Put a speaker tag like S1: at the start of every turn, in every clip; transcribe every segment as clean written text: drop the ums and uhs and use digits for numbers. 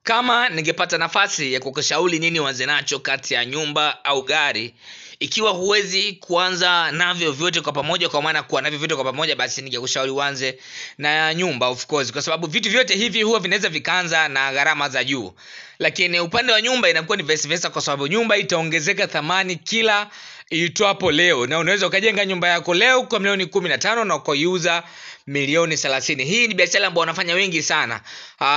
S1: Kama ningepata nafasi ya kukushauri nini uanze nacho kati ya nyumba au gari, ikiwa huwezi kuanza navyo vyote kwa pamoja, kwa maana kuwa navyo vyote kwa pamoja, basi ningekushauri uanze na nyumba of course, kwa sababu vitu vyote hivi huwa vinaweza vikaanza na gharama za juu, lakini upande wa nyumba inakuwa ni vice versa, kwa sababu nyumba itaongezeka thamani kila iitwapo leo, na unaweza ukajenga nyumba yako leo kwa milioni 15 na ukaiuza milioni 30. Hii ni biashara ambayo wanafanya wengi sana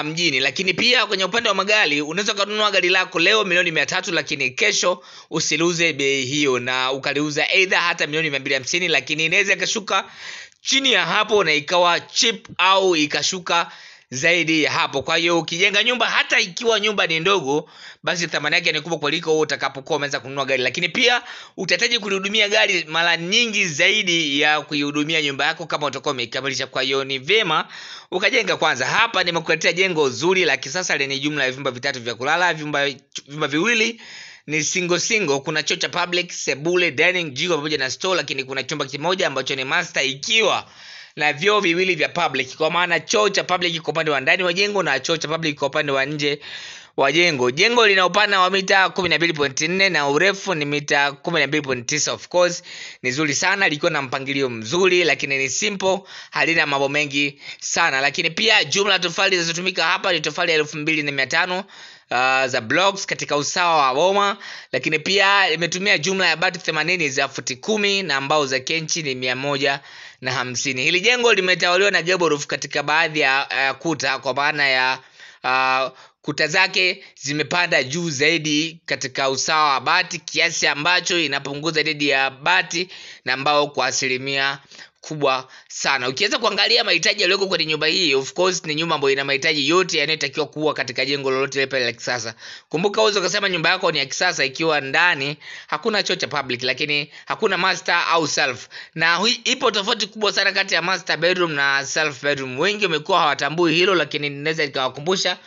S1: mjini. Lakini pia kwenye upande wa magari, unaweza kununua gari lako leo milioni 300, lakini kesho usiluze bei hiyo na ukaliuza either hata milioni 250, lakini inaweza ikashuka chini ya hapo na ikawa cheap au ikashuka zaidi ya hapo. Kwa hiyo ukijenga nyumba, hata ikiwa nyumba ni ndogo, basi thamani yake ni kubwa kuliko utakapokuwa umeweza kununua gari. Lakini pia utahitaji kulihudumia gari mara nyingi zaidi ya kuihudumia nyumba yako kama utakuwa umeikamilisha. Kwa hiyo ni vyema ukajenga kwanza. Hapa nimekuletea jengo zuri la kisasa lenye jumla ya vyumba vitatu vya kulala, vyumba viwili ni single. Kuna choo cha public, sebule, dining, jiko pamoja na store, lakini kuna chumba kimoja ambacho ni master ikiwa na vyoo viwili vya public, kwa maana choo cha public kwa upande wa ndani wa jengo na choo cha public kwa upande wa nje wa jengo. Jengo lina upana wa mita 12.4 na urefu ni mita 12.9. Of course ni nzuri sana, liko na mpangilio mzuri, lakini ni simple, halina mambo mengi sana. Lakini pia jumla tofali zinazotumika hapa ni tofali 2500 za blocks katika usawa wa boma, lakini pia imetumia jumla ya bati 80 za futi 10 na mbao za kenchi ni 150. Hili jengo limetawaliwa na gable roof katika baadhi ya kuta, kwa maana ya kuta zake zimepanda juu zaidi katika usawa wa bati, kiasi ambacho inapunguza idadi ya bati na mbao kwa asilimia kubwa sana. Ukiweza kuangalia mahitaji yaliyoko kwenye nyumba hii, of course ni nyumba ambayo ina mahitaji yote yanayotakiwa kuwa katika jengo lolote pale la kisasa. Kumbuka uwezo kusema nyumba yako ni ya kisasa ikiwa ndani hakuna choo cha public, lakini hakuna master au self. Na ipo tofauti kubwa sana kati ya master bedroom na self bedroom. Wengi wamekuwa hawatambui hilo, lakini ninaweza nikawakumbusha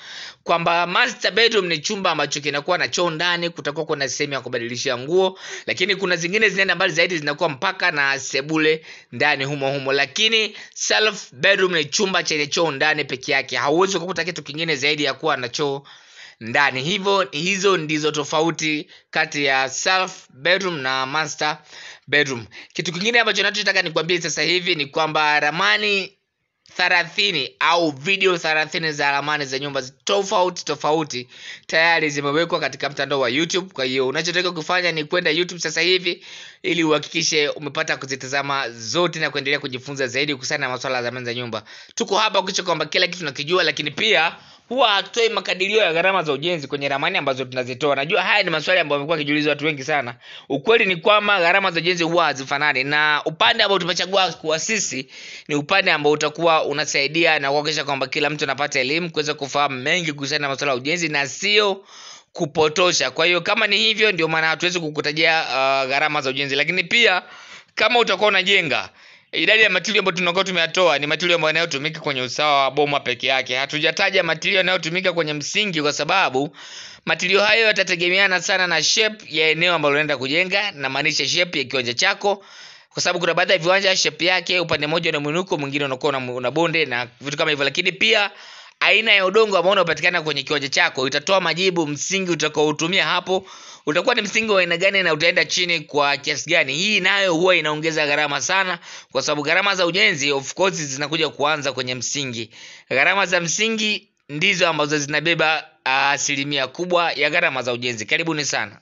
S1: kwamba master bedroom ni chumba ambacho kinakuwa na choo ndani, kutakuwa kuna sehemu ya kubadilishia nguo, lakini kuna zingine zinaenda mbali zaidi, zinakuwa mpaka na sebule ndani humo. Lakini self bedroom ni chumba chenye choo ndani peke yake, hauwezi kukuta kitu kingine zaidi ya kuwa na choo ndani. Hizo ndizo tofauti kati ya self bedroom na master bedroom. Kitu kingine ambacho nataka nikwambie sasa hivi ni kwamba ramani 30 au video 30 za ramani za nyumba tofauti tayari zimewekwa katika mtandao wa YouTube. Kwa hiyo unachotakiwa kufanya ni kwenda YouTube sasa hivi ili uhakikishe umepata kuzitazama zote na kuendelea kujifunza zaidi kuhusiana na masuala ya ramani za nyumba. Tuko hapa kuhakikisha kwamba kila kitu tunakijua, lakini pia huwa hatutoi makadirio ya gharama za ujenzi kwenye ramani ambazo tunazitoa. Najua haya ni maswali ambayo yamekuwa kijiuliza watu wengi sana. Ukweli ni kwamba gharama za ujenzi huwa hazifanani, na upande ambao tumechagua kwa sisi ni upande ambao utakuwa unasaidia na kuhakikisha kwamba kila mtu anapata elimu kuweza kufahamu mengi kuhusiana na masuala ya ujenzi na sio kupotosha. Kwa hiyo kama ni hivyo, ndio maana hatuwezi kukutajia gharama za ujenzi. Lakini pia kama utakuwa unajenga, idadi ya material ambayo tunakuwa tumeyatoa ni material ambayo yanayotumika kwenye usawa wa boma peke yake. Hatujataja material yanayotumika kwenye msingi, kwa sababu material hayo yatategemeana sana na shape ya eneo ambalo unaenda kujenga, na maanisha shape ya kiwanja chako, kwa sababu kuna baadhi ya viwanja shape yake upande mmoja una mwinuko, mwingine unakuwa una bonde na vitu kama hivyo. Lakini pia aina ya udongo ambao unapatikana kwenye kiwanja chako itatoa majibu msingi utakaotumia hapo utakuwa ni msingi wa aina gani na utaenda chini kwa kiasi gani. Hii nayo huwa inaongeza gharama sana, kwa sababu gharama za ujenzi of course zinakuja kuanza kwenye msingi. Gharama za msingi ndizo ambazo zinabeba asilimia kubwa ya gharama za ujenzi. Karibuni sana.